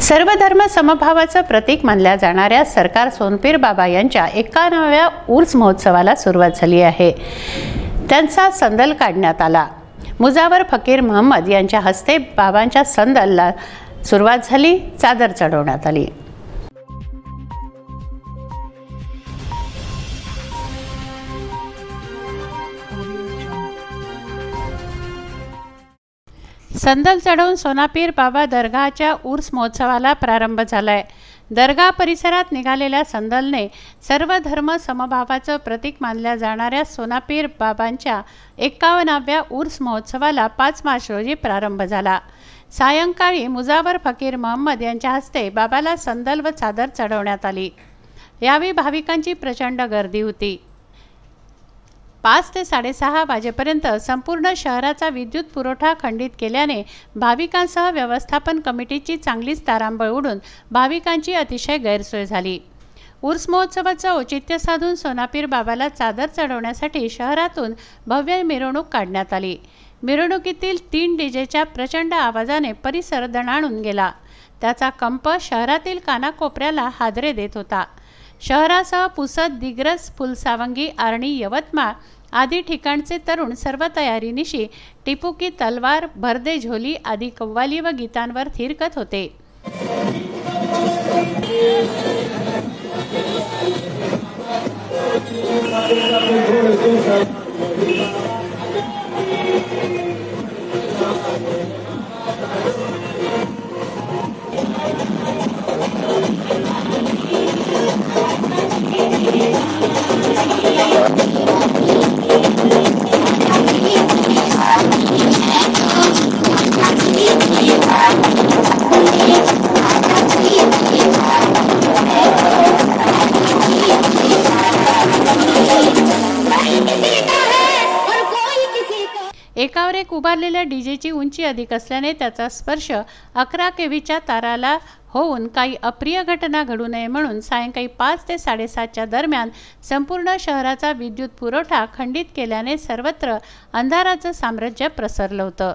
सर्वधर्म समभावाचं प्रतीक मानल्या जाणाऱ्या सरकार सोनपीर बाबा यांच्या 51व्या उर्स महोत्सवाला सुरुवात झाली आहे। त्यांचा संदल काढण्यात आला। मुजावर फकीर महम्मद यांच्या हस्ते बाबांच्या संदलला सुरुवात झाली, चादर चढवण्यात आली। संदल चढवून सोनापीर बाबा दरगाहच्या उर्स महोत्सवाला प्रारंभ झालाय। दरगाह परिसरात निघालेल्या संदलने सर्व धर्म समभावाचं प्रतीक मानल्या जाणाऱ्या सोनापीर बाबांच्या 51व्या उर्स महोत्सवाला 5 मार्च रोजी प्रारंभ झाला। सायंकाळी मुजावर फकीर महम्मद यांच्या हस्ते बाबाला संदल व चादर चढवण्यात आली। यावेळी भाविकांची प्रचंड गर्दी होती। 5 ते 6:30 वाजेपर्यंत संपूर्ण शहराचा विद्युत पुरवठा खंडित केल्याने भाविकांसह व्यवस्थापन कमिटीची चांगलीच तारांबळ उडून भाविकांची अतिशय गैरसोय झाली। उर्स महोत्सवाचं औचित्य साधून सोनापीर बाबाला चादर चढवण्यासाठी शहरातून भव्य मिरवणूक काढण्यात आली। मिरवणुकीतील 3 डीजेच्या प्रचंड आवाजाने परिसर दणाणून गेला। त्याचा कंप शहरातील कानाकोपऱ्याला हादरे देत होता। शहरासह पुसद, दिग्रस, फुलसावंगी, आर्णी, यवतमाळ आदी ठिकाणचे तरुण सर्व तयारीनिशी टिपू की तलवार, भरदे झोली आदी कव्वाली व गीतांवर थिरकत होते। एकावर एक उभारलेल्या डीजेची उंची अधिक असल्याने त्याचा स्पर्श 11 केव्हीच्या ताराला होऊन काही अप्रिय घटना घडू नये म्हणून सायंकाळी 5 ते 7:30च्या दरम्यान संपूर्ण शहराचा विद्युत पुरवठा खंडित केल्याने सर्वत्र अंधाराचं साम्राज्य प्रसरलं होतं।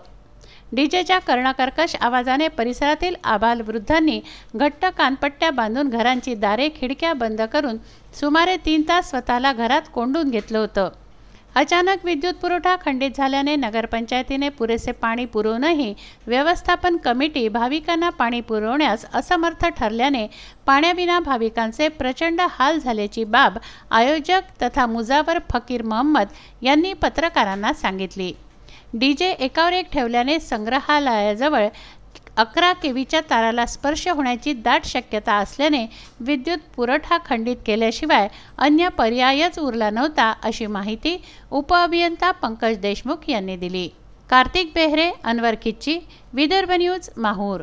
डीजेच्या कर्णकर्कश आवाजाने परिसरातील आबालवृद्धांनी घट्ट कानपट्ट्या बांधून घरांची दारे खिडक्या बंद करून सुमारे 3 तास स्वतःला घरात कोंडून घेतलं होतं। अचानक विद्युत पुरवठा खंडित झाल्याने नगरपंचायतीने पुरेसे पाणी पुरवूनही व्यवस्थापन कमिटी भाविकांना पाणी पुरवण्यास असमर्थ ठरल्याने पाण्याविना भाविकांचे प्रचंड हाल झाल्याची बाब आयोजक तथा मुजावर फकीर महम्मद यांनी पत्रकारांना सांगितली। डीजे एकावर एक ठेवल्याने संग्रहालयाजवळ 11 केव्हीच्या ताराला स्पर्श होण्याची दाट शक्यता असल्याने विद्युत पुरवठा खंडित केल्याशिवाय अन्य पर्यायच उरला नव्हता, अशी माहिती उपअभियंता पंकज देशमुख यांनी दिली। कार्तिक बेहरे, अनवर खिच्ची, विदर्भ न्यूज, माहूर।